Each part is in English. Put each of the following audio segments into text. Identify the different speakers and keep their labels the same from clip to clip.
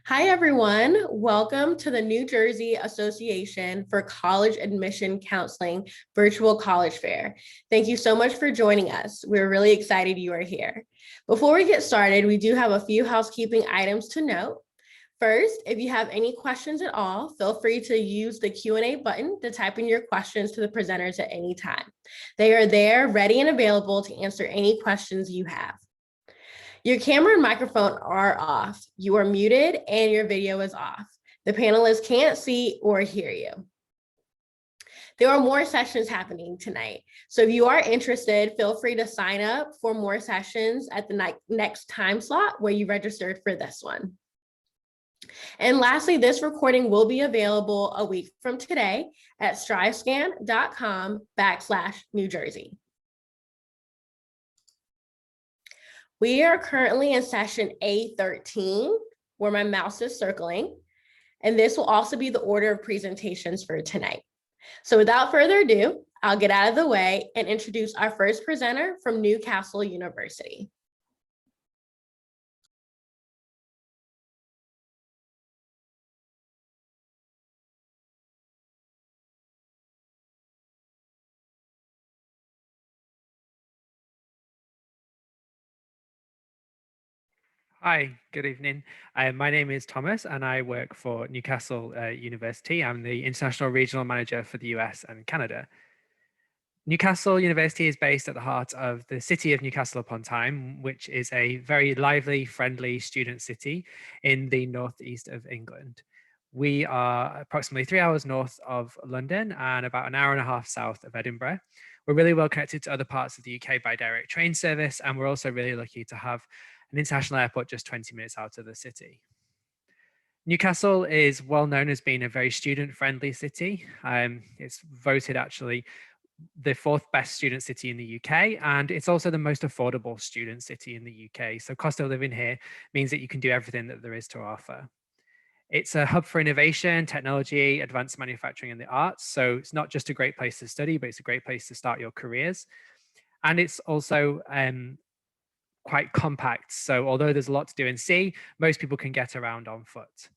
Speaker 1: Hi, everyone. Welcome to the New Jersey Association for College Admission Counseling Virtual College Fair. Thank you so much for joining us. We're really excited you are here. Before we get started, we do have a few housekeeping items to note. First, if you have any questions at all, feel free to use the Q&A button to type in your questions to the presenters at any time. They are there, ready and available to answer any questions you have. Your camera and microphone are off. You are muted and your video is off. The panelists can't see or hear you. There are more sessions happening tonight. So if you are interested, feel free to sign up for more sessions at the next time slot where you registered for this one. And lastly, this recording will be available a week from today at strivescan.com/New Jersey. We are currently in session A13, where my mouse is circling, and this will also be the order of presentations for tonight. So without further ado, I'll get out of the way and introduce our first presenter from Newcastle University.
Speaker 2: Hi, good evening. My name is Thomas and I work for Newcastle University. I'm the International Regional Manager for the US and Canada. Newcastle University is based at the heart of the city of Newcastle upon Tyne, which is a very lively, friendly student city in the northeast of England. We are approximately 3 hours north of London and about an hour and a half south of Edinburgh. We're really well connected to other parts of the UK by direct train service, and we're also really lucky to have an international airport just 20 minutes out of the city. Newcastle is well known as being a very student-friendly city. It's voted actually the fourth best student city in the UK, and it's also the most affordable student city in the UK. So cost of living here means that you can do everything that there is to offer. It's a hub for innovation, technology, advanced manufacturing, and the arts. So it's not just a great place to study, but it's a great place to start your careers. And it's also quite compact. So although there's a lot to do and see, most people can get around on foot.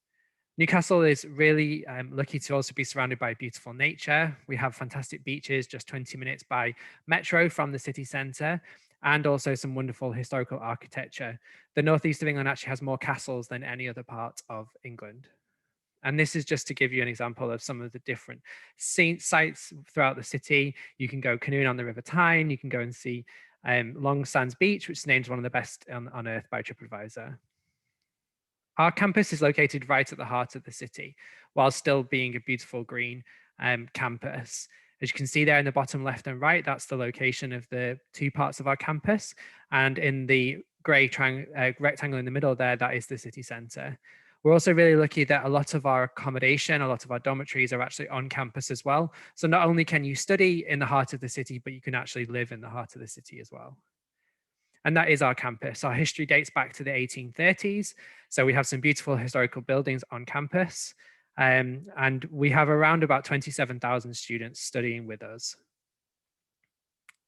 Speaker 2: Newcastle is really lucky to also be surrounded by beautiful nature. We have fantastic beaches just 20 minutes by metro from the city centre, and also some wonderful historical architecture. The northeast of England actually has more castles than any other part of England. And this is just to give you an example of some of the different sites throughout the city. You can go canoeing on the River Tyne. You can go and see Long Sands Beach, which is named one of the best on earth by TripAdvisor. Our campus is located right at the heart of the city, while still being a beautiful green campus. As you can see there in the bottom left and right, that's the location of the two parts of our campus. And in the grey rectangle in the middle there, that is the city centre. We're also really lucky that a lot of our accommodation, a lot of our dormitories are actually on campus as well. So not only can you study in the heart of the city, but you can actually live in the heart of the city as well. And that is our campus. Our history dates back to the 1830s. So we have some beautiful historical buildings on campus. And we have around about 27,000 students studying with us.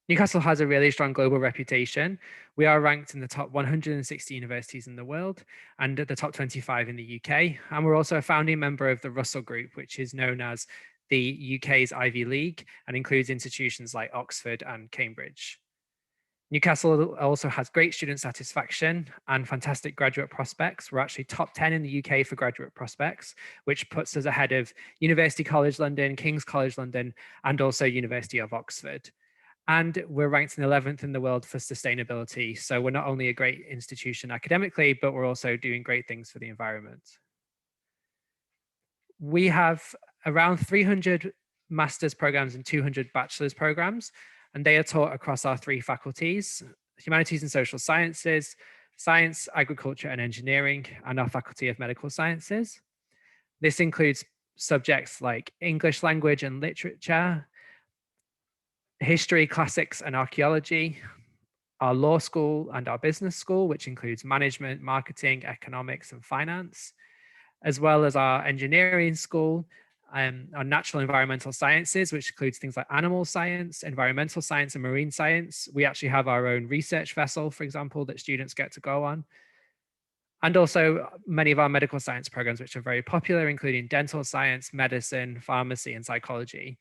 Speaker 2: Newcastle has a really strong global reputation. We are ranked in the top 160 universities in the world and at the top 25 in the UK. And we're also a founding member of the Russell Group, which is known as the UK's Ivy League and includes institutions like Oxford and Cambridge. Newcastle also has great student satisfaction and fantastic graduate prospects. We're actually top 10 in the UK for graduate prospects, which puts us ahead of University College London, King's College London, and also University of Oxford. And we're ranked in 11th in the world for sustainability. So we're not only a great institution academically, but we're also doing great things for the environment. We have around 300 master's programs and 200 bachelor's programs, and they are taught across our three faculties: humanities and social sciences, science, agriculture, and engineering, and our faculty of medical sciences. This includes subjects like English language and literature, history, classics, and archaeology, our law school and our business school, which includes management, marketing, economics, and finance, as well as our engineering school, our natural environmental sciences, which includes things like animal science, environmental science, and marine science. We actually have our own research vessel, for example, that students get to go on. And also many of our medical science programs, which are very popular, including dental science, medicine, pharmacy, and psychology.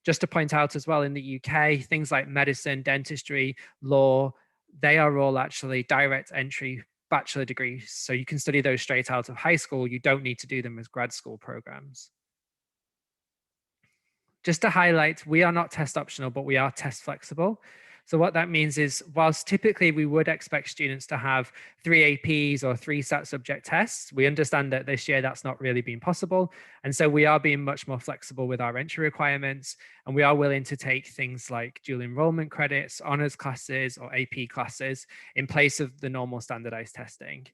Speaker 2: Just to point out as well, in the UK, things like medicine, dentistry, law, they are all actually direct entry bachelor degrees. So you can study those straight out of high school. You don't need to do them as grad school programs. Just to highlight, we are not test optional, but we are test flexible. So what that means is, whilst typically we would expect students to have 3 APs or 3 SAT subject tests, we understand that this year that's not really been possible. And so we are being much more flexible with our entry requirements, and we are willing to take things like dual enrollment credits, honors classes, or AP classes in place of the normal standardized testing.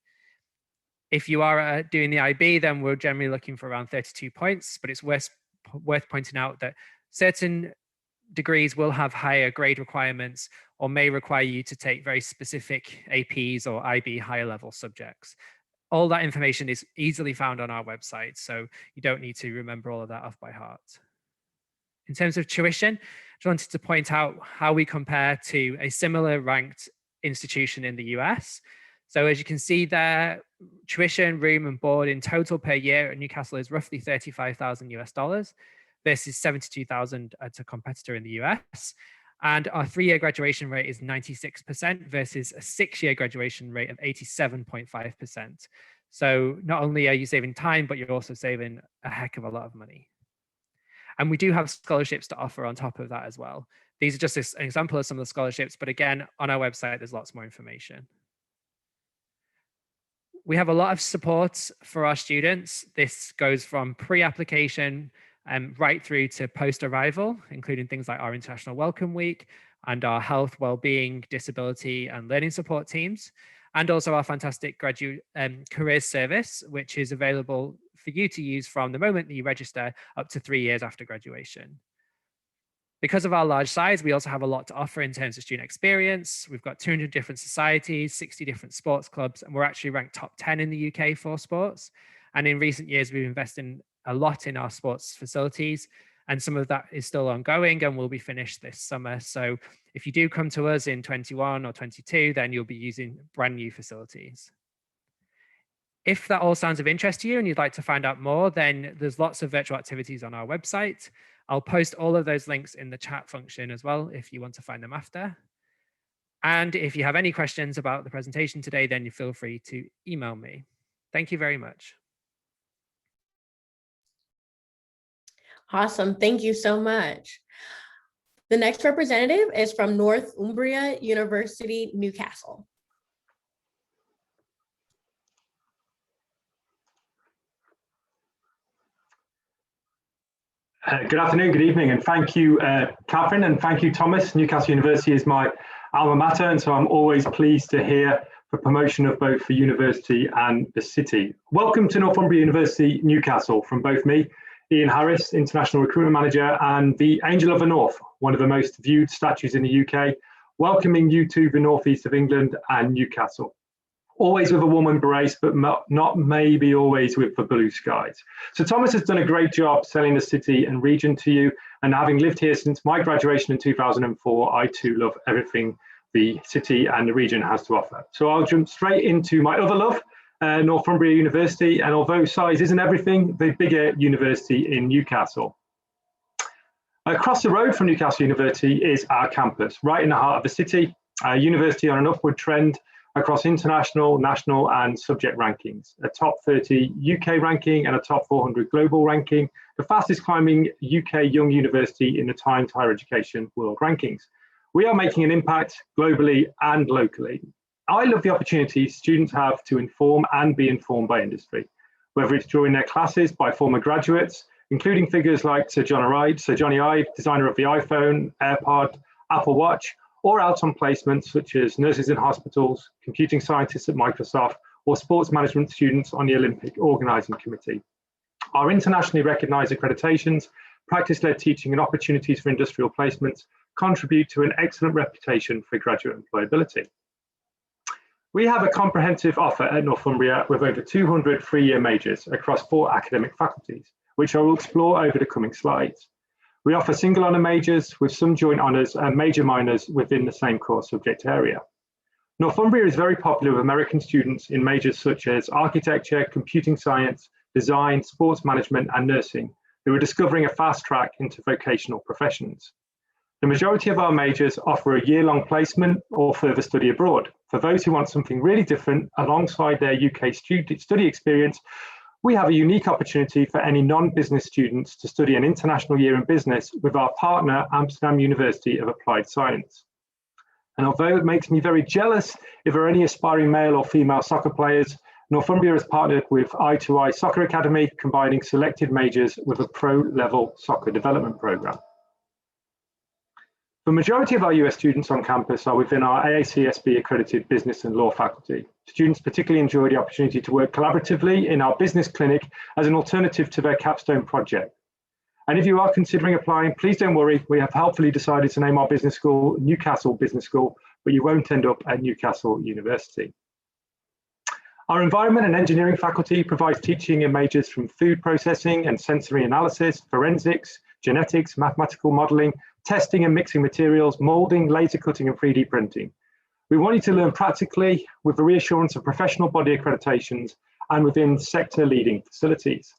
Speaker 2: If you are doing the IB, then we're generally looking for around 32 points, but it's worth pointing out that certain degrees will have higher grade requirements or may require you to take very specific APs or IB higher level subjects. All that information is easily found on our website, so you don't need to remember all of that off by heart. In terms of tuition, I just wanted to point out how we compare to a similar ranked institution in the US. So as you can see there, tuition, room and board in total per year at Newcastle is roughly $35,000 US versus 72,000 at a competitor in the US. And our 3-year graduation rate is 96% versus a 6-year graduation rate of 87.5%. So not only are you saving time, but you're also saving a heck of a lot of money. And we do have scholarships to offer on top of that as well. These are just an example of some of the scholarships, but again, on our website, there's lots more information. We have a lot of support for our students. This goes from pre-application right through to post-arrival, including things like our International Welcome Week and our health, well-being, disability and learning support teams, and also our fantastic graduate careers service, which is available for you to use from the moment that you register up to 3 years after graduation. Because of our large size, we also have a lot to offer in terms of student experience. We've got 200 different societies, 60 different sports clubs, and we're actually ranked top 10 in the UK for sports. And in recent years, we've invested a lot in our sports facilities, and some of that is still ongoing and will be finished this summer. So if you do come to us in 21 or 22, then you'll be using brand new facilities. If that all sounds of interest to you and you'd like to find out more, then there's lots of virtual activities on our website. I'll post all of those links in the chat function as well if you want to find them after. And if you have any questions about the presentation today, then you feel free to email me. Thank you very much.
Speaker 1: Awesome. Thank you so much. The next representative is from Northumbria University, Newcastle.
Speaker 3: Good afternoon, good evening, and thank you, Catherine, and thank you, Thomas. Newcastle University is my alma mater, and so I'm always pleased to hear the promotion of both the university and the city. Welcome to Northumbria University, Newcastle, from both me, Ian Harris, International Recruitment Manager, and the Angel of the North, one of the most viewed statues in the UK, welcoming you to the northeast of England and Newcastle. Always with a warm embrace, but not maybe always with the blue skies. So Thomas has done a great job selling the city and region to you. And having lived here since my graduation in 2004, I too love everything the city and the region has to offer. So I'll jump straight into my other love, Northumbria University. And although size isn't everything, the bigger university in Newcastle. Across the road from Newcastle University is our campus, right in the heart of the city. A university on an upward trend across international, national and subject rankings, a top 30 UK ranking and a top 400 global ranking, the fastest climbing UK young university in the Times Higher Education World Rankings. We are making an impact globally and locally. I love the opportunity students have to inform and be informed by industry, whether it's during their classes by former graduates, including figures like Sir Johnny Ive, designer of the iPhone, AirPod, Apple Watch, or out on placements such as nurses in hospitals, computing scientists at Microsoft, or sports management students on the Olympic Organising Committee. Our internationally recognised accreditations, practice-led teaching and opportunities for industrial placements contribute to an excellent reputation for graduate employability. We have a comprehensive offer at Northumbria with over 200 3-year majors across 4 academic faculties, which I will explore over the coming slides. We offer single honour majors with some joint honours and major minors within the same core subject area. Northumbria is very popular with American students in majors such as architecture, computing science, design, sports management, and nursing, who are discovering a fast track into vocational professions. The majority of our majors offer a year-long placement or further study abroad. For those who want something really different alongside their UK study experience, we have a unique opportunity for any non-business students to study an international year in business with our partner, Amsterdam University of Applied Science. And although it makes me very jealous if there are any aspiring male or female soccer players, Northumbria has partnered with I2I Soccer Academy, combining selected majors with a pro-level soccer development programme. The majority of our US students on campus are within our AACSB accredited business and law faculty. Students particularly enjoy the opportunity to work collaboratively in our business clinic as an alternative to their capstone project. And if you are considering applying, please don't worry, we have helpfully decided to name our business school Newcastle Business School, but you won't end up at Newcastle University. Our environment and engineering faculty provides teaching in majors from food processing and sensory analysis, forensics, genetics, mathematical modelling, testing and mixing materials, moulding, laser cutting and 3D printing. We want you to learn practically with the reassurance of professional body accreditations and within sector leading facilities.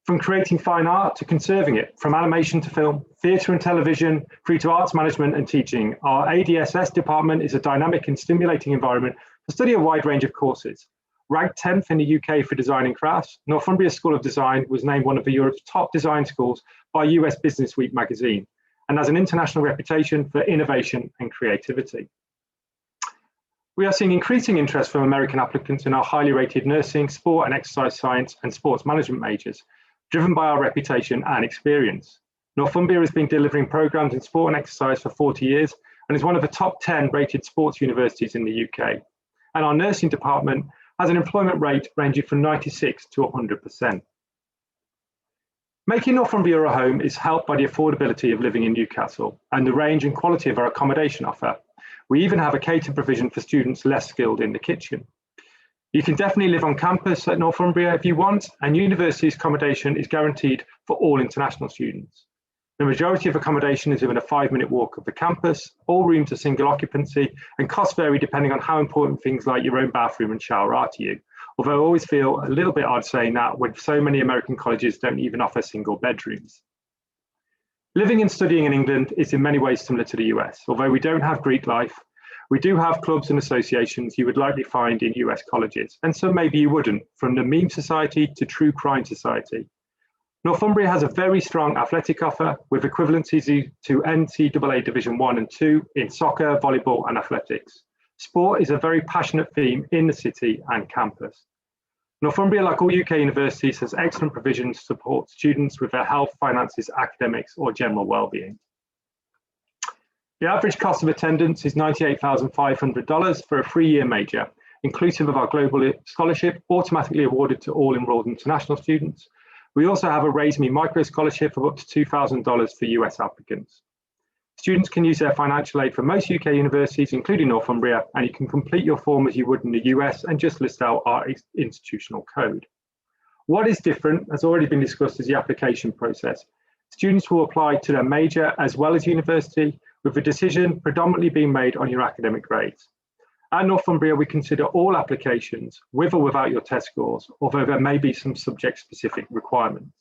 Speaker 3: From creating fine art to conserving it, from animation to film, theatre and television, through to arts management and teaching, our ADSS department is a dynamic and stimulating environment to study a wide range of courses. Ranked 10th in the UK for design and crafts, Northumbria School of Design was named one of Europe's top design schools by US Business Week magazine, and has an international reputation for innovation and creativity. We are seeing increasing interest from American applicants in our highly rated nursing, sport and exercise science and sports management majors, driven by our reputation and experience. Northumbria has been delivering programs in sport and exercise for 40 years and is one of the top 10 rated sports universities in the UK. And our nursing department has an employment rate ranging from 96 to 100%. Making Northumbria a home is helped by the affordability of living in Newcastle and the range and quality of our accommodation offer. We even have a catered provision for students less skilled in the kitchen. You can definitely live on campus at Northumbria if you want, and university's accommodation is guaranteed for all international students. The majority of accommodation is within a 5-minute walk of the campus. All rooms are single occupancy, and costs vary depending on how important things like your own bathroom and shower are to you. Although I always feel a little bit odd saying that when so many American colleges don't even offer single bedrooms. Living and studying in England is in many ways similar to the US. Although we don't have Greek life, we do have clubs and associations you would likely find in US colleges, and some maybe you wouldn't, from the Meme Society to True Crime Society. Northumbria has a very strong athletic offer with equivalencies to NCAA Division 1 and 2 in soccer, volleyball and athletics. Sport is a very passionate theme in the city and campus. Northumbria, like all UK universities, has excellent provisions to support students with their health, finances, academics or general well-being. The average cost of attendance is $98,500 for a 3-year major, inclusive of our global scholarship, automatically awarded to all enrolled international students. We also have a Raise Me Micro Scholarship of up to $2,000 for US applicants. Students can use their financial aid for most UK universities, including Northumbria, and you can complete your form as you would in the US and just list out our institutional code. What is different, has already been discussed, is the application process. Students will apply to their major as well as university, with the decision predominantly being made on your academic grades. At Northumbria, we consider all applications, with or without your test scores, although there may be some subject-specific requirements.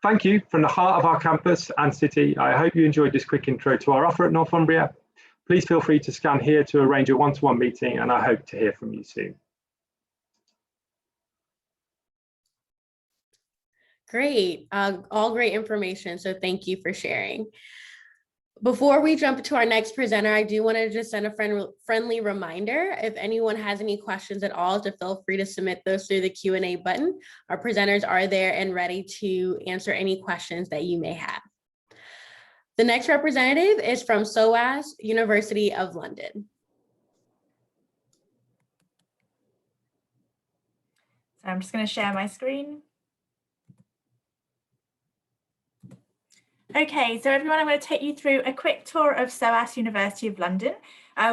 Speaker 3: Thank you from the heart of our campus and city. I hope you enjoyed this quick intro to our offer at Northumbria. Please feel free to scan here to arrange a one-to-one meeting, and I hope to hear from you soon.
Speaker 1: Great, all great information. So thank you for sharing. Before we jump to our next presenter, I do want to just send a friendly reminder. If anyone has any questions at all, to feel free to submit those through the Q&A button. Our presenters are there and ready to answer any questions that you may have. The next representative is from SOAS, University of London.
Speaker 4: So I'm just going to share my screen. Okay, so everyone, I'm going to take you through a quick tour of SOAS University of London.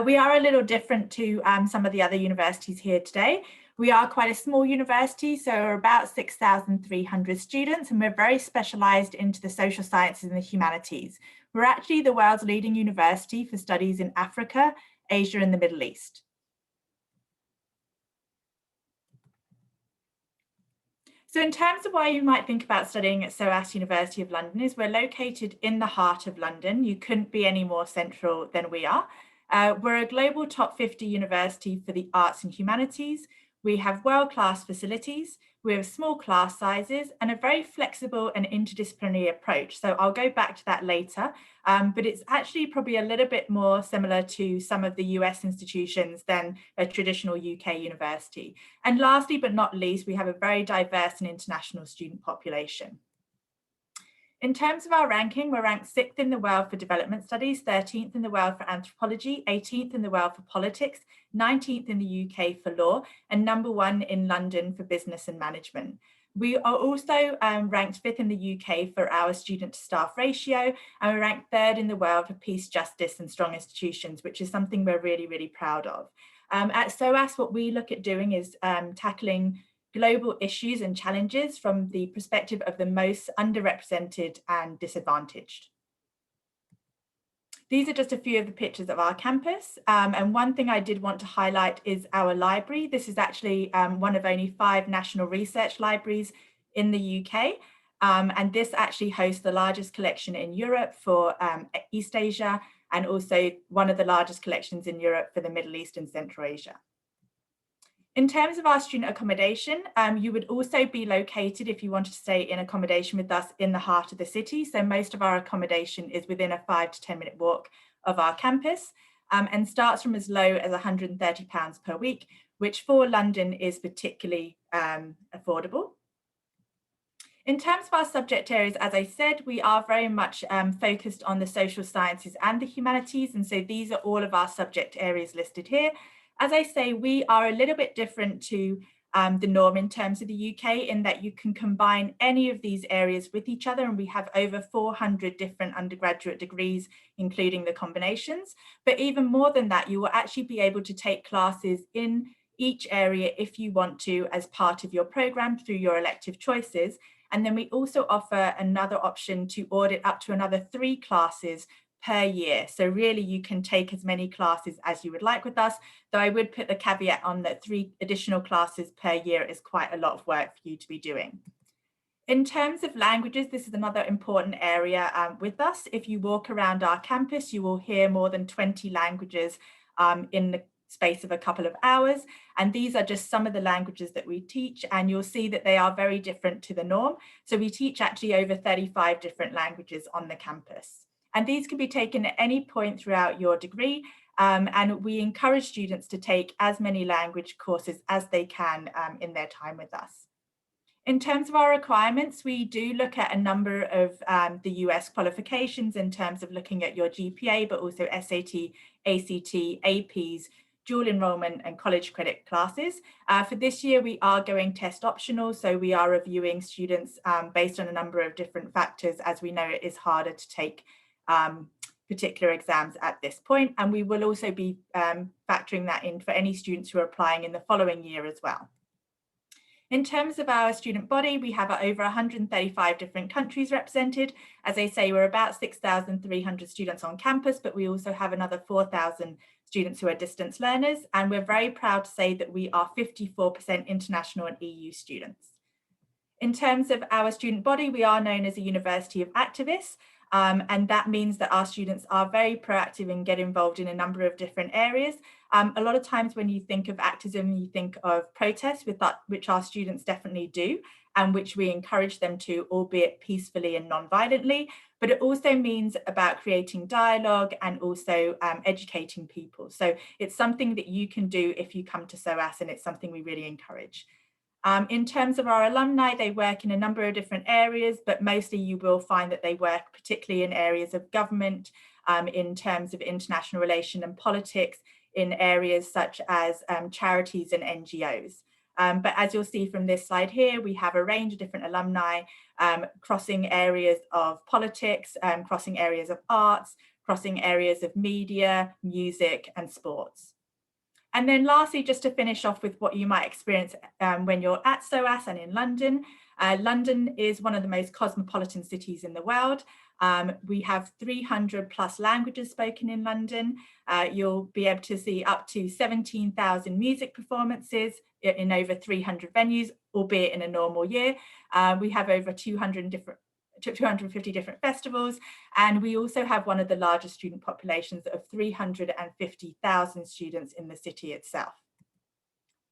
Speaker 4: We are a little different to some of the other universities here today. We are quite a small university, so we're about 6,300 students, and we're very specialised into the social sciences and the humanities. We're actually the world's leading university for studies in Africa, Asia, and the Middle East. So in terms of why you might think about studying at SOAS University of London, is we're located in the heart of London. You couldn't be any more central than we are. We're a global top 50 university for the arts and humanities. We have world-class facilities, we have small class sizes, and a very flexible and interdisciplinary approach. So I'll go back to that later, but it's actually probably a little bit more similar to some of the US institutions than a traditional UK university. And lastly, but not least, we have a very diverse and international student population. In terms of our ranking, we're ranked 6th in the world for development studies, 13th in the world for anthropology, 18th in the world for politics, 19th in the UK for law, and number 1 in London for business and management. We are also ranked 5th in the UK for our student to staff ratio, and we're ranked 3rd in the world for peace, justice, and strong institutions, which is something we're really, really proud of. At SOAS, what we look at doing is tackling global issues and challenges from the perspective of the most underrepresented and disadvantaged. These are just a few of the pictures of our campus. And one thing I did want to highlight is our library. This is actually one of only 5 national research libraries in the UK. And this actually hosts the largest collection in Europe for East Asia, and also one of the largest collections in Europe for the Middle East and Central Asia. In terms of our student accommodation, you would also be located, if you wanted to stay in accommodation with us, in the heart of the city. So most of our accommodation is within a 5 to 10 minute walk of our campus, and starts from as low as £130 per week, which for London is particularly affordable. In terms of our subject areas, as I said, we are very much focused on the social sciences and the humanities. And so these are all of our subject areas listed here. As I say, we are a little bit different to the norm in terms of the UK, in that you can combine any of these areas with each other, and we have over 400 different undergraduate degrees, including the combinations. But even more than that, you will actually be able to take classes in each area if you want to, as part of your program through your elective choices. And then we also offer another option to audit up to another 3 classes per year. So really you can take as many classes as you would like with us, though I would put the caveat on that 3 additional classes per year is quite a lot of work for you to be doing. In terms of languages, this is another important area with us. If you walk around our campus, you will hear more than 20 languages in the space of a couple of hours. And these are just some of the languages that we teach, and you'll see that they are very different to the norm. So we teach actually over 35 different languages on the campus. And these can be taken at any point throughout your degree. And we encourage students to take as many language courses as they can in their time with us. In terms of our requirements, we do look at a number of the US qualifications in terms of looking at your GPA, but also SAT, ACT, APs, dual enrollment and college credit classes. For this year, we are going test optional. So we are reviewing students based on a number of different factors, as we know it is harder to take particular exams at this point. And we will also be factoring that in for any students who are applying in the following year as well. In terms of our student body, we have over 135 different countries represented. As I say, we're about 6,300 students on campus, but we also have another 4,000 students who are distance learners. And we're very proud to say that we are 54% international and EU students. In terms of our student body, we are known as a university of activists. And that means that our students are very proactive and get involved in a number of different areas. A lot of times when you think of activism, you think of protests, which our students definitely do, and which we encourage them to, albeit peacefully and non-violently. But it also means about creating dialogue and also educating people. So it's something that you can do if you come to SOAS, and it's something we really encourage. In terms of our alumni, they work in a number of different areas, but mostly you will find that they work particularly in areas of government, in terms of international relation and politics, in areas such as charities and NGOs. But as you'll see from this slide here, we have a range of different alumni crossing areas of politics, crossing areas of arts, crossing areas of media, music and sports. And then lastly, just to finish off with what you might experience when you're at SOAS and in London. London is one of the most cosmopolitan cities in the world. We have 300 plus languages spoken in London. You'll be able to see up to 17,000 music performances in over 300 venues, albeit in a normal year. We have over 250 different festivals, and we also have one of the largest student populations of 350,000 students in the city itself.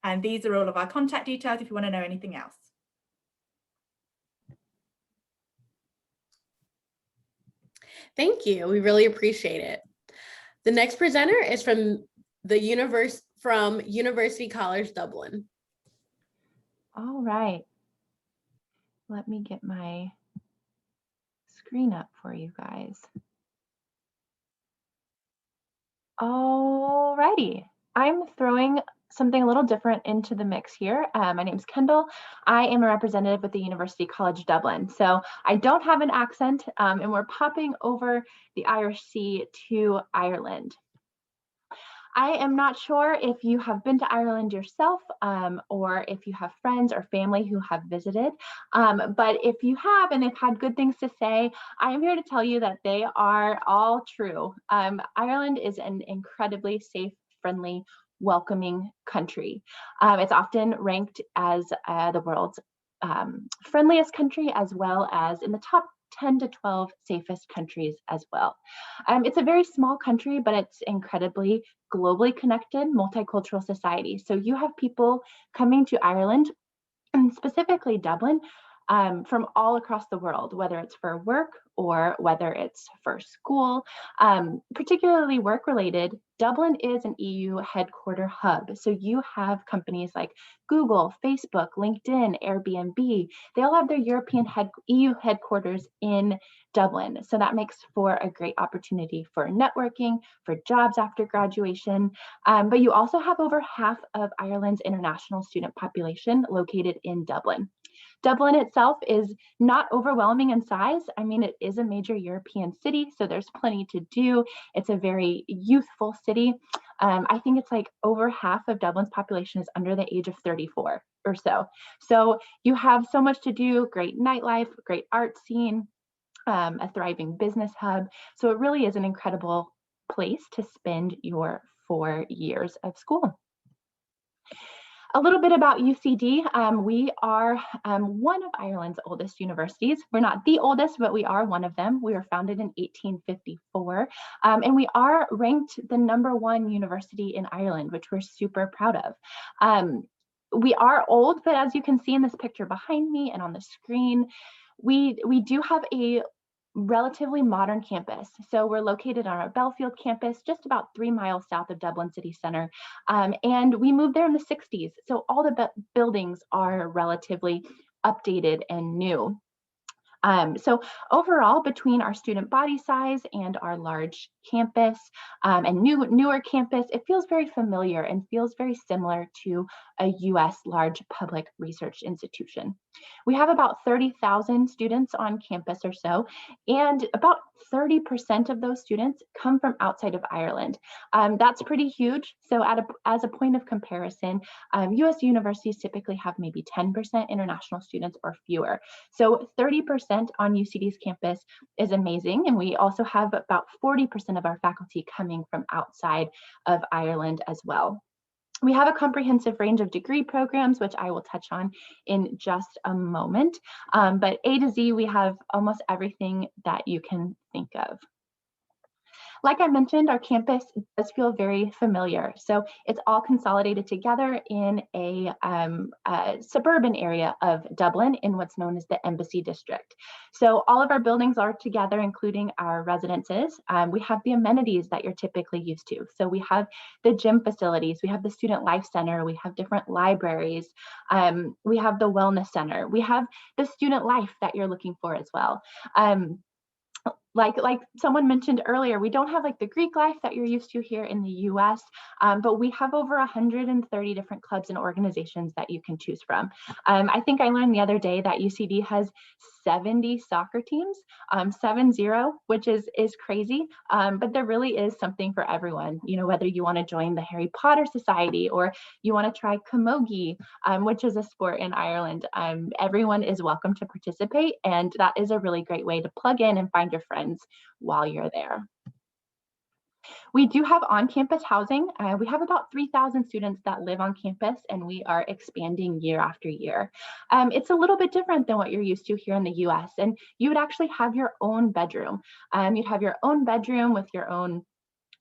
Speaker 4: And these are all of our contact details if you want to know anything else.
Speaker 1: Thank you. We really appreciate it. The next presenter is from University College Dublin.
Speaker 5: All right. Let me get my screen up for you guys. All righty. I'm throwing something a little different into the mix here. My name is Kendall. I am a representative with the University College Dublin. So I don't have an accent, and we're popping over the Irish Sea to Ireland. I am not sure if you have been to Ireland yourself, or if you have friends or family who have visited, but if you have and they've had good things to say, I am here to tell you that they are all true. Ireland is an incredibly safe, friendly, welcoming country. It's often ranked as the world's friendliest country, as well as in the top 10 to 12 safest countries as well. It's a very small country, but it's incredibly globally connected, multicultural society. So you have people coming to Ireland, and specifically Dublin, from all across the world, whether it's for work or whether it's for school, particularly work-related. Dublin is an EU headquarter hub. So you have companies like Google, Facebook, LinkedIn, Airbnb. They all have their European EU headquarters in Dublin. So that makes for a great opportunity for networking, for jobs after graduation. But you also have over half of Ireland's international student population located in Dublin. Dublin itself is not overwhelming in size. I mean, it is a major European city, so there's plenty to do. It's a very youthful city. I think it's like over half of Dublin's population is under the age of 34 or so. So you have so much to do, great nightlife, great art scene, a thriving business hub. So it really is an incredible place to spend your 4 years of school. A little bit about UCD. We are one of Ireland's oldest universities. We're not the oldest, but we are one of them. We were founded in 1854, and we are ranked the #1 university in Ireland, which we're super proud of. We are old, but as you can see in this picture behind me and on the screen, we do have a relatively modern campus. So we're located on our Belfield campus, just about 3 miles south of Dublin city center. And we moved there in the 60s. So all the buildings are relatively updated and new. So overall, between our student body size and our large campus and newer campus, it feels very familiar and feels very similar to a US large public research institution. We have about 30,000 students on campus or so, and about 30% of those students come from outside of Ireland. That's pretty huge. So as a point of comparison, US universities typically have maybe 10% international students or fewer. So 30% on UCD's campus is amazing. And we also have about 40% of our faculty coming from outside of Ireland as well. We have a comprehensive range of degree programs, which I will touch on in just a moment. But A to Z, we have almost everything that you can think of. Like I mentioned, our campus does feel very familiar. So it's all consolidated together in a suburban area of Dublin in what's known as the Embassy District. So all of our buildings are together, including our residences. We have the amenities that you're typically used to. So we have the gym facilities, we have the Student Life Center, we have different libraries, we have the Wellness Center, we have the student life that you're looking for as well. like someone mentioned earlier, we don't have like the Greek life that you're used to here in the US, but we have over 130 different clubs and organizations that you can choose from. I think I learned the other day that UCD has 70 soccer teams, 70, which is crazy, but there really is something for everyone. You know, whether you want to join the Harry Potter Society or you want to try camogie, which is a sport in Ireland, everyone is welcome to participate, and that is a really great way to plug in and find your friends while you're there. We do have on-campus housing. We have about 3,000 students that live on campus, and we are expanding year after year. It's a little bit different than what you're used to here in the US, and you would actually have your own bedroom. You'd have your own bedroom with your own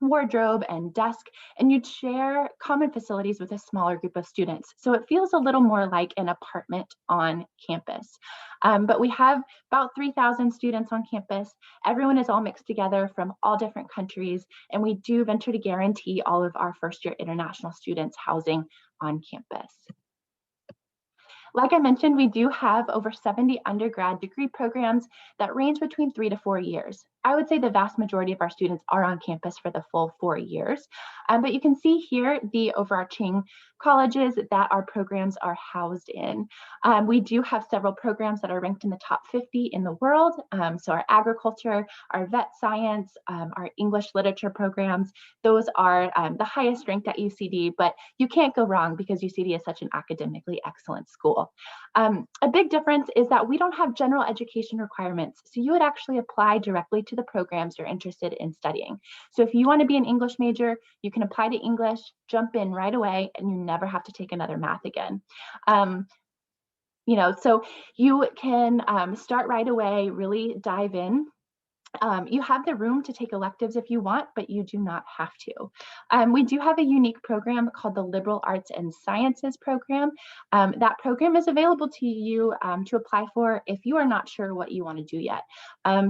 Speaker 5: wardrobe and desk, and you'd share common facilities with a smaller group of students. So it feels a little more like an apartment on campus. But we have about 3,000 students on campus. Everyone is all mixed together from all different countries, and we do venture to guarantee all of our first-year international students housing on campus. Like I mentioned, we do have over 70 undergrad degree programs that range between 3 to 4 years. I would say the vast majority of our students are on campus for the full 4 years. But you can see here the overarching colleges that our programs are housed in. We do have several programs that are ranked in the top 50 in the world. So our agriculture, our vet science, our English literature programs, those are the highest ranked at UCD, but you can't go wrong because UCD is such an academically excellent school. A big difference is that we don't have general education requirements. So you would actually apply directly to the programs you're interested in studying. So if you want to be an English major, you can apply to English, jump in right away, and you never have to take another math again. You know, so you can start right away, really dive in. You have the room to take electives if you want, but you do not have to. We do have a unique program called the Liberal Arts and Sciences program. That program is available to you to apply for if you are not sure what you want to do yet.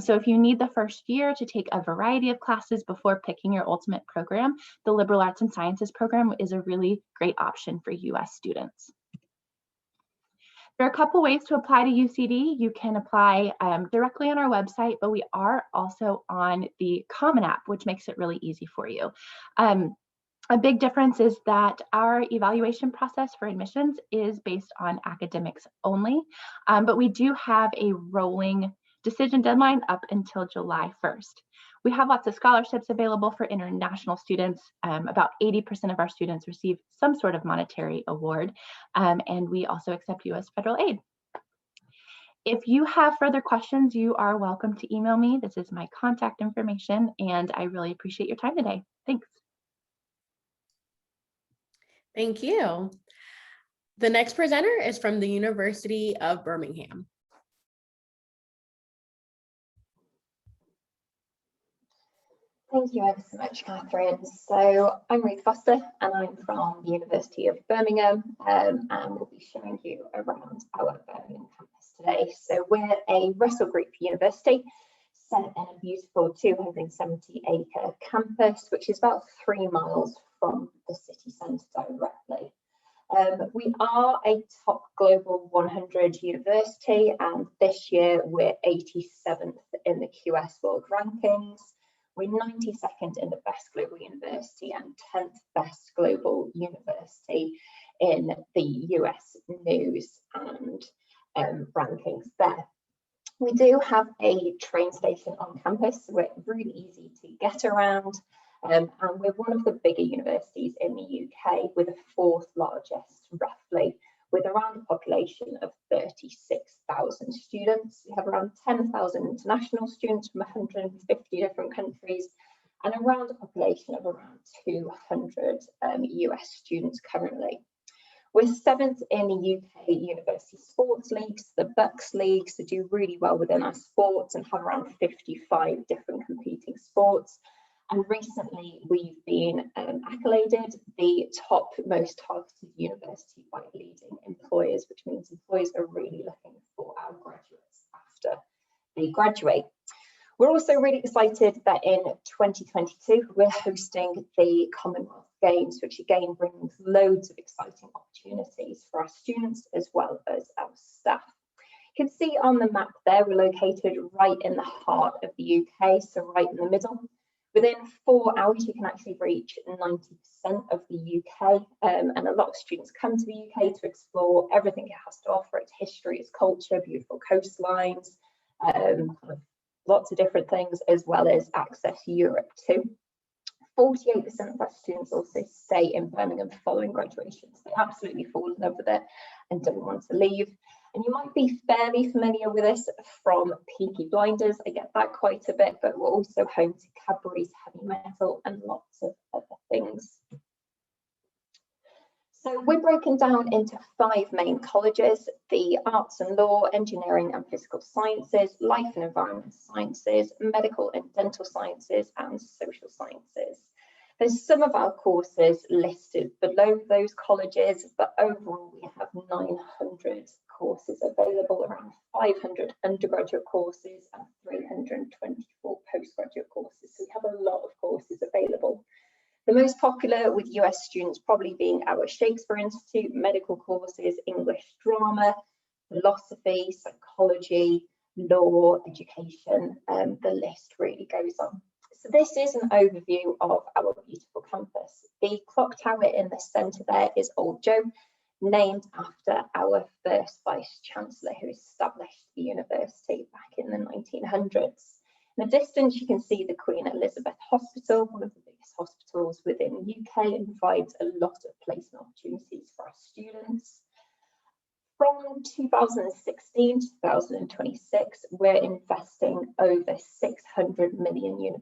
Speaker 5: So if you need the first year to take a variety of classes before picking your ultimate program, the Liberal Arts and Sciences program is a really great option for US students. There are a couple ways to apply to UCD. You can apply directly on our website, but we are also on the Common App, which makes it really easy for you. A big difference is that our evaluation process for admissions is based on academics only, but we do have a rolling decision deadline up until July 1st. We have lots of scholarships available for international students. About 80% of our students receive some sort of monetary award, and we also accept US federal aid. If you have further questions, you are welcome to email me. This is my contact information, and I really appreciate your time today. Thanks.
Speaker 1: Thank you. The next presenter is from the University of Birmingham.
Speaker 6: Thank you ever so much, Catherine. So I'm Ruth Foster, and I'm from the University of Birmingham, and we'll be showing you around our Birmingham campus today. So we're a Russell Group university set in a beautiful 270-acre campus, which is about 3 miles from the city centre directly. We are a top global 100 university, and this year we're 87th in the QS World Rankings. We're 92nd in the best global university and 10th best global university in the US News and rankings there. We do have a train station on campus, so we're really easy to get around. And we're one of the bigger universities in the UK, with the 4th largest, roughly, with around a population of 36,000 students. We have around 10,000 international students from 150 different countries, and around a population of around 200 US students currently. We're 7th in the UK University Sports Leagues, the Bucks Leagues, that do really well within our sports and have around 55 different competing sports. And recently we've been accoladed the top most targeted university by leading employers, which means employers are really looking for our graduates after they graduate. We're also really excited that in 2022 we're hosting the Commonwealth Games, which again brings loads of exciting opportunities for our students as well as our staff. You can see on the map there, we're located right in the heart of the UK, so right in the middle. Within 4 hours, you can actually reach 90% of the UK, and a lot of students come to the UK to explore everything it has to offer, its history, its culture, beautiful coastlines, lots of different things, as well as access Europe too. 48% of our students also stay in Birmingham following graduation. So they absolutely fall in love with it and don't want to leave. And you might be fairly familiar with this from Peaky Blinders. I get that quite a bit, but we're also home to Cadbury's Heavy Metal and lots of other things. So we're broken down into 5 main colleges: the Arts and Law, Engineering and Physical Sciences, Life and Environmental Sciences, Medical and Dental Sciences, and Social Sciences. There's some of our courses listed below those colleges, but overall we have 900 courses available, around 500 undergraduate courses and 324 postgraduate courses. So we have a lot of courses available. The most popular with US students probably being our Shakespeare Institute, medical courses, English drama, philosophy, psychology, law, education, the list really goes on. So this is an overview of our beautiful campus. The clock tower in the centre there is Old Joe, named after our first Vice Chancellor who established the university back in the 1900s. In the distance, you can see the Queen Elizabeth Hospital, one of the biggest hospitals within the UK, and provides a lot of placement opportunities for our students. From 2016 to 2026, we're investing over £600 million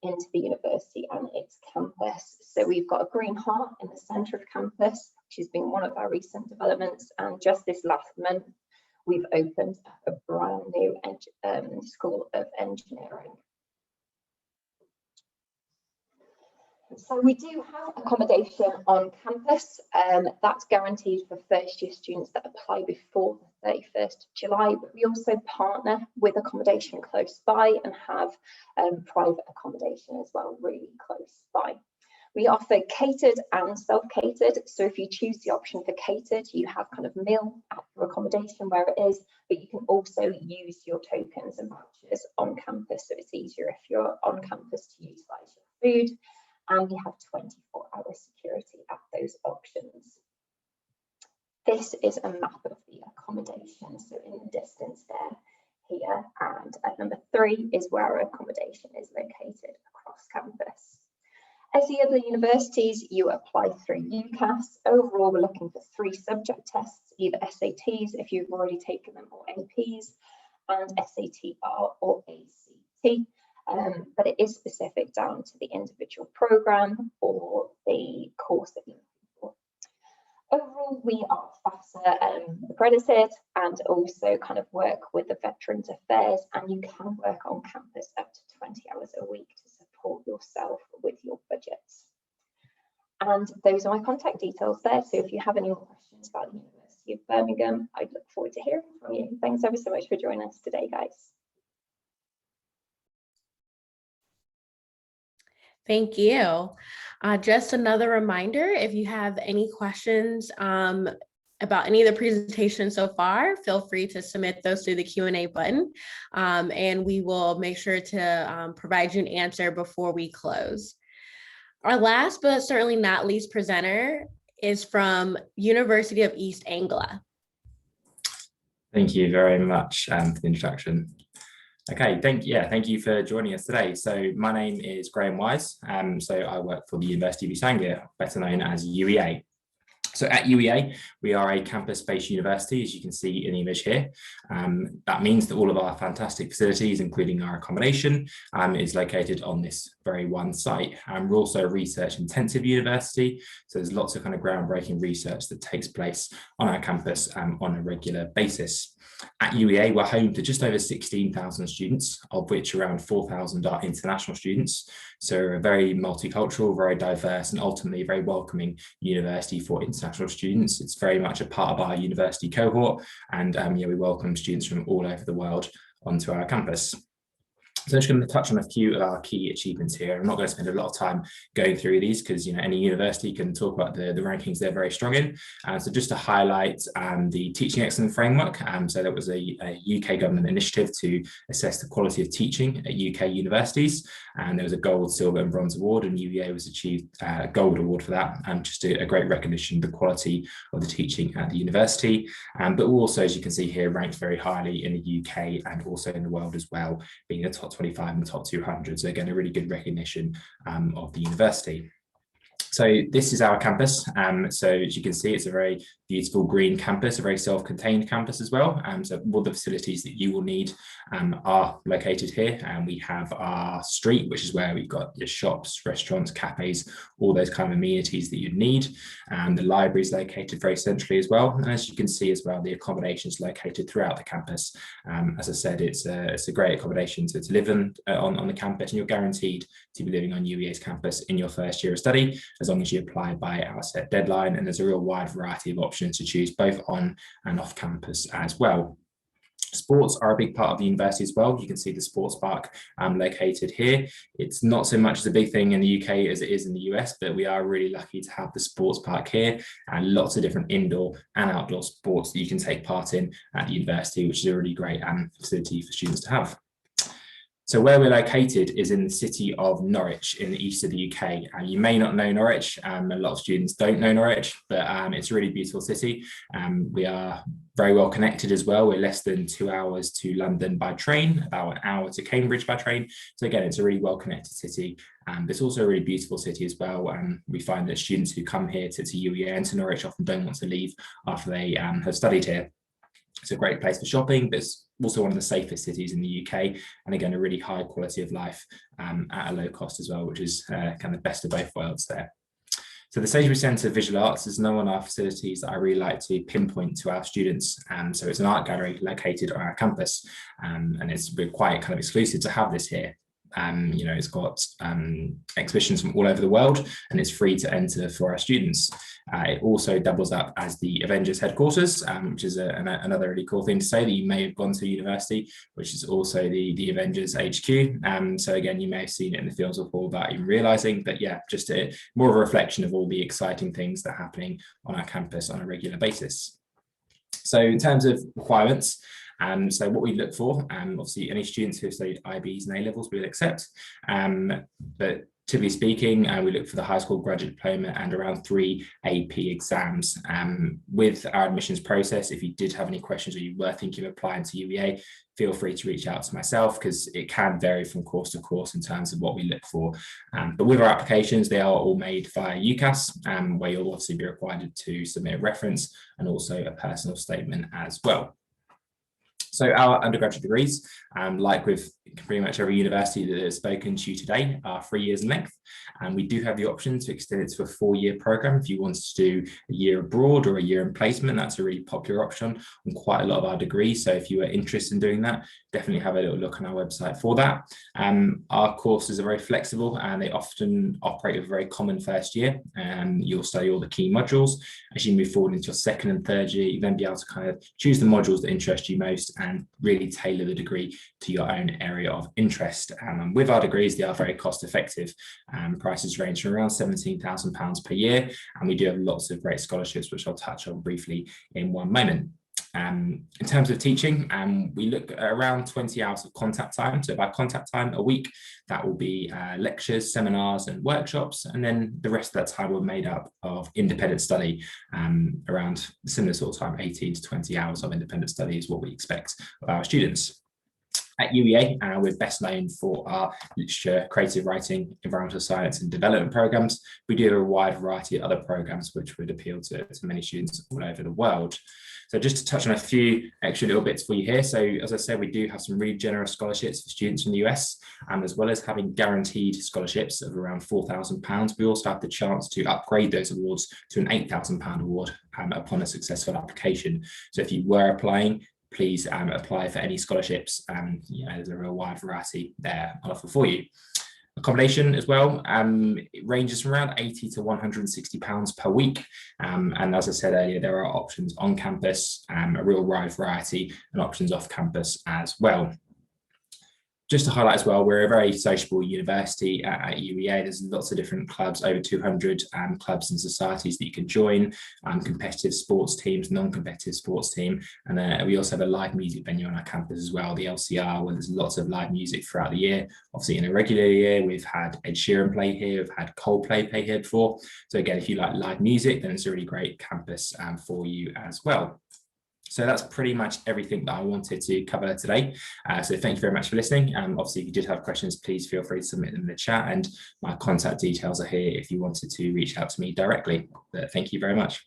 Speaker 6: into the university and its campus. So we've got a Green Heart in the centre of campus, which has been one of our recent developments. And just this last month, we've opened a brand new School of Engineering. So we do have accommodation on campus, that's guaranteed for first year students that apply before the 31st of July, but we also partner with accommodation close by and have private accommodation as well, really close by. We offer catered and self-catered, so if you choose the option for catered, you have kind of meal at your accommodation where it is, but you can also use your tokens and vouchers on campus, so it's easier if you're on campus to utilise your food. And we have 24-hour security at those options. This is a map of the accommodation, so in the distance there, here, and at number 3 is where our accommodation is located across campus. As the other universities, you apply through UCAS. Overall, we're looking for 3 subject tests, either SATs if you've already taken them, or APs, and SAT-R or ACT. But it is specific down to the individual programme or the course that you're looking for. Overall, we are FAFSA accredited and also kind of work with the Veterans Affairs, and you can work on campus up to 20 hours a week to support yourself with your budgets. And those are my contact details there. So if you have any more questions about the University of Birmingham, I'd look forward to hearing from you. Thanks ever so much for joining us today, guys.
Speaker 1: Thank you. Just another reminder, if you have any questions about any of the presentations so far, feel free to submit those through the Q&A button, and we will make sure to provide you an answer before we close. Our last but certainly not least presenter is from University of East Anglia.
Speaker 7: Thank you very much for the introduction. Okay, thank you for joining us today. So my name is Graham Wise. So I work for the University of East Anglia, better known as UEA. So at UEA, we are a campus-based university, as you can see in the image here. That means that all of our fantastic facilities, including our accommodation, is located on this very one site. We're also a research-intensive university, so there's lots of kind of groundbreaking research that takes place on our campus on a regular basis. At UEA, we're home to just over 16,000 students, of which around 4,000 are international students. So we're a very multicultural, very diverse, and ultimately very welcoming university for international students. It's very much a part of our university cohort, and we welcome students from all over the world onto our campus. So I'm just going to touch on a few of our key achievements here. I'm not going to spend a lot of time going through these because, you know, any university can talk about the rankings they're very strong in. So just to highlight the Teaching Excellence Framework. So that was a UK government initiative to assess the quality of teaching at UK universities. And there was a gold, silver and bronze award, and UEA was achieved a gold award for that. Just a great recognition of the quality of the teaching at the university. But also, as you can see here, ranked very highly in the UK and also in the world as well, being the top 25 and the top 200. So again, a really good recognition of the university. So this is our campus. So as you can see, it's a very beautiful green campus, a very self-contained campus as well. So all the facilities that you will need are located here. And we have our street, which is where we've got your shops, restaurants, cafes, all those kind of amenities that you'd need. And the library is located very centrally as well. And as you can see as well, the accommodation is located throughout the campus. As I said, it's a great accommodation to live in on the campus, and you're guaranteed to be living on UEA's campus in your first year of study, as long as you apply by our set deadline. And there's a real wide variety of options to choose both on and off campus as well. Sports are a big part of the university as well. You can see the sports park located here. It's not so much as a big thing in the UK as it is in the US, but we are really lucky to have the sports park here and lots of different indoor and outdoor sports that you can take part in at the university, which is a really great facility for students to have. So where we're located is in the city of Norwich in the east of the UK. You may not know Norwich, a lot of students don't know Norwich, but it's a really beautiful city. We are very well connected as well. We're less than 2 hours to London by train, about an hour to Cambridge by train. So again, it's a really well connected city. It's also a really beautiful city as well. We find that students who come here to UEA and to Norwich often don't want to leave after they have studied here. It's a great place for shopping, but it's also one of the safest cities in the UK. And again, a really high quality of life at a low cost as well, which is kind of the best of both worlds there. So the Sainsbury Centre of Visual Arts is another one of our facilities that I really like to pinpoint to our students. So it's an art gallery located on our campus, and it's quite kind of exclusive to have this here. You know, it's got exhibitions from all over the world, and it's free to enter for our students. It also doubles up as the Avengers headquarters, which is another really cool thing to say, that you may have gone to university, which is also the Avengers HQ. So again, you may have seen it in the films before without even realizing, but yeah, just more of a reflection of all the exciting things that are happening on our campus on a regular basis. So in terms of requirements, so what we look for, obviously any students who have studied IBs and A-levels we'll accept, but typically speaking, we look for the high school graduate diploma and around 3 AP exams. With our admissions process, if you did have any questions or you were thinking of applying to UEA, feel free to reach out to myself, because it can vary from course to course in terms of what we look for. But with our applications, they are all made via UCAS, where you'll obviously be required to submit a reference and also a personal statement as well. So our undergraduate degrees, like with pretty much every university that has spoken to you today, are 3 years in length. And we do have the option to extend it to a 4-year program if you want to do a year abroad or a year in placement. That's a really popular option on quite a lot of our degrees. So if you are interested in doing that, definitely have a little look on our website for that. Our courses are very flexible, and they often operate with a very common first year. You'll study all the key modules. As you move forward into your second and third year, you then be able to kind of choose the modules that interest you most and really tailor the degree to your own area of interest. With our degrees, they are very cost effective. Prices range from around £17,000 per year, and we do have lots of great scholarships, which I'll touch on briefly in one moment. In terms of teaching, we look at around 20 hours of contact time. So by contact time a week, that will be lectures, seminars and workshops. And then the rest of that time will be made up of independent study, around similar sort of time, 18 to 20 hours of independent study is what we expect of our students. At UEA, we're best known for our literature, creative writing, environmental science and development programs. We do have a wide variety of other programs which would appeal to many students all over the world. So just to touch on a few extra little bits for you here. So as I said, we do have some really generous scholarships for students from the US, as well as having guaranteed scholarships of around £4,000. We also have the chance to upgrade those awards to an £8,000 award upon a successful application. So if you were applying, please apply for any scholarships. There's a real wide variety there on offer for you. Accommodation as well, it ranges from around £80 to £160 per week. And as I said earlier, there are options on campus, a real wide variety, and options off campus as well. Just to highlight as well, we're a very sociable university at UEA. There's lots of different clubs, over 200 clubs and societies that you can join, competitive sports teams, non-competitive sports team. And we also have a live music venue on our campus as well, the LCR, where there's lots of live music throughout the year. Obviously in a regular year, we've had Ed Sheeran play here, we've had Coldplay play here before. So again, if you like live music, then it's a really great campus for you as well. So that's pretty much everything that I wanted to cover today. So thank you very much for listening. Obviously, if you did have questions, please feel free to submit them in the chat, and my contact details are here if you wanted to reach out to me directly. But thank you very much.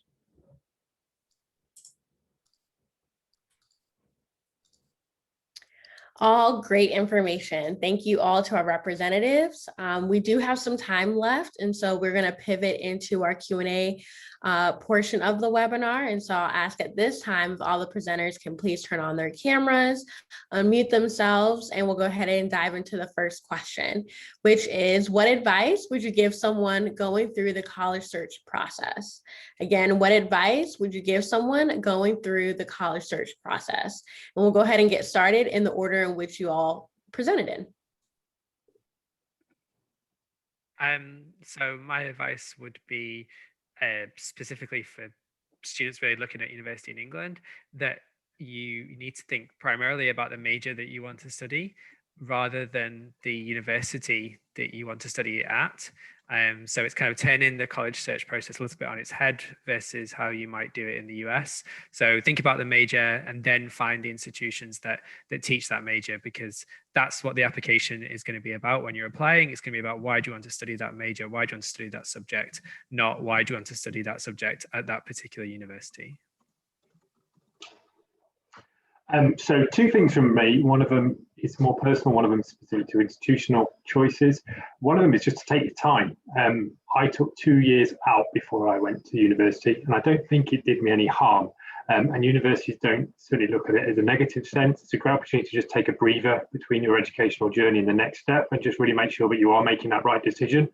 Speaker 1: All great information. Thank you all to our representatives. We do have some time left, and so we're going to pivot into our Q&A portion of the webinar. And so I'll ask at this time if all the presenters can please turn on their cameras, unmute themselves, and we'll go ahead and dive into the first question, which is, what advice would you give someone going through the college search process? Again, what advice would you give someone going through the college search process? And we'll go ahead and get started in the order in which you all presented in.
Speaker 2: So my advice would be specifically for students really looking at university in England, that you need to think primarily about the major that you want to study rather than the university that you want to study at. So it's kind of turning the college search process a little bit on its head versus how you might do it in the US. So think about the major and then find the institutions that teach that major, because that's what the application is going to be about when you're applying. It's going to be about, why do you want to study that major? Why do you want to study that subject? Not why do you want to study that subject at that particular university?
Speaker 3: So two things from me. One of them is more personal, one of them is specific to institutional choices. One of them is just to take your time. I took 2 years out before I went to university, and I don't think it did me any harm. And universities don't certainly look at it as a negative sense. It's a great opportunity to just take a breather between your educational journey and the next step, and just really make sure that you are making that right decision.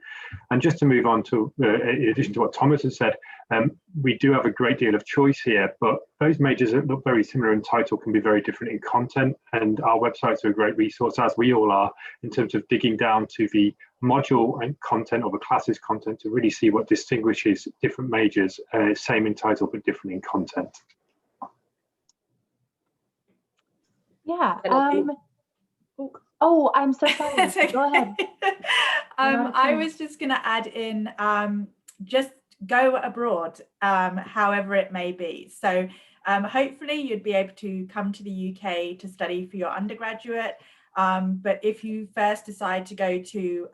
Speaker 3: And just to move on to, in addition to what Thomas has said, we do have a great deal of choice here, but those majors that look very similar in title can be very different in content, and our websites are a great resource, as we all are, in terms of digging down to the module and content or the classes content to really see what distinguishes different majors, same in title but different in content.
Speaker 5: Yeah. Oh, I'm so sorry.
Speaker 4: Okay.
Speaker 5: Go ahead.
Speaker 4: I was just going to add in, just go abroad, however it may be. So hopefully you'd be able to come to the UK to study for your undergraduate. But if you first decide to go to,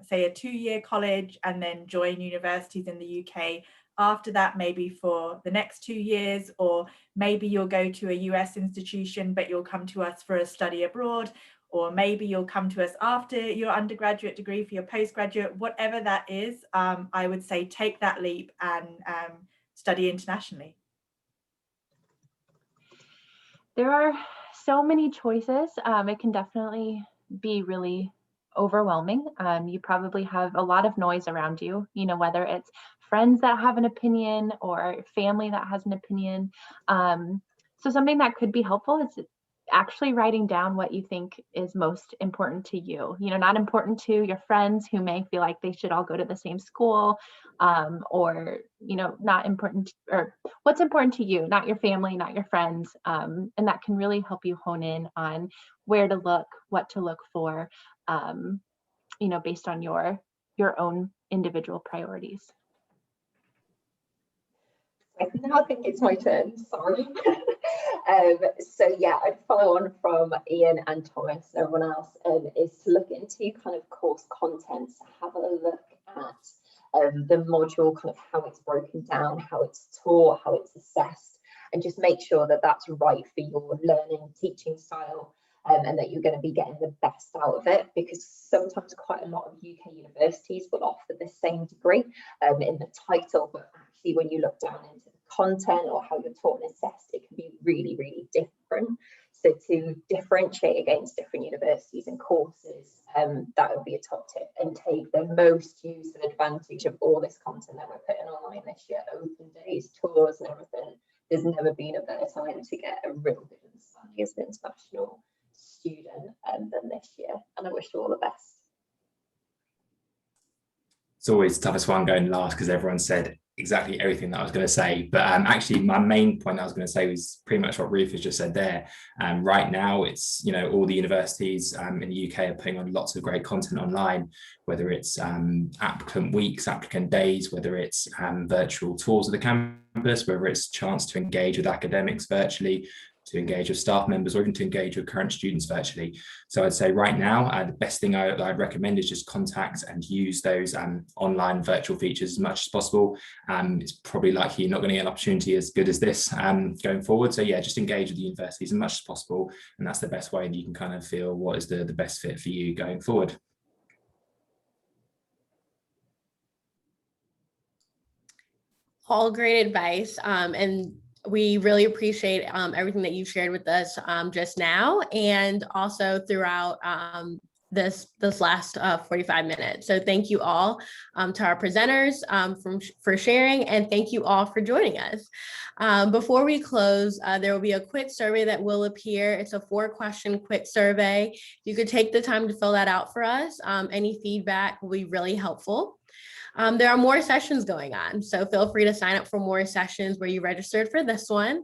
Speaker 4: say, a 2-year college and then join universities in the UK, after that, maybe for the next 2 years, or maybe you'll go to a US institution, but you'll come to us for a study abroad, or maybe you'll come to us after your undergraduate degree for your postgraduate, whatever that is, I would say take that leap and study internationally.
Speaker 5: There are so many choices. It can definitely be really overwhelming. You probably have a lot of noise around you, whether it's friends that have an opinion or family that has an opinion. So something that could be helpful is actually writing down what you think is most important to you, not important to your friends who may feel like they should all go to the same school, or, not important, or what's important to you, not your family, not your friends. And that can really help you hone in on where to look, what to look for, based on your own individual priorities.
Speaker 6: Now I think it's my turn, sorry. So yeah, I'd follow on from Ian and Thomas and everyone else, is to look into kind of course contents, have a look at the module, kind of how it's broken down, how it's taught, how it's assessed, and just make sure that that's right for your learning, teaching style, and that you're going to be getting the best out of it, because sometimes quite a lot of UK universities will offer the same degree in the title, but actually when you look down into the content or how you're taught and assessed, it can be really, really different. So to differentiate against different universities and courses, that would be a top tip, and take the most use and advantage of all this content that we're putting online this year, open days, tours and everything. There's never been a better time to get a real good understanding as an international student. than this year, and I wish you all the best.
Speaker 7: It's always the toughest one going last because everyone said exactly everything that I was going to say. But actually, my main point I was going to say was pretty much what Ruth has just said there. Right now, it's, you know, all the universities in the UK are putting on lots of great content online, whether it's applicant weeks, applicant days, whether it's virtual tours of the campus, whether it's a chance to engage with academics virtually, to engage with staff members, or even to engage with current students virtually. So I'd say right now, the best thing I'd recommend is just contact and use those online virtual features as much as possible. It's probably likely you're not going to get an opportunity as good as this going forward. So yeah, just engage with the universities as much as possible. And that's the best way that you can kind of feel what is the best fit for you going forward.
Speaker 1: All great advice. And we really appreciate everything that you shared with us just now, and also throughout this last 45 minutes. So thank you all to our presenters for sharing, and thank you all for joining us. Before we close, there will be a quick survey that will appear. It's a 4-question quick survey. You could take the time to fill that out for us. Any feedback will be really helpful. There are more sessions going on, so feel free to sign up for more sessions where you registered for this one.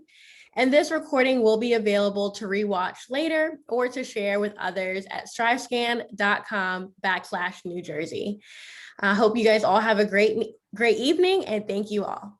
Speaker 1: And this recording will be available to rewatch later or to share with others at strivescan.com/New Jersey. I hope you guys all have a great evening, and thank you all.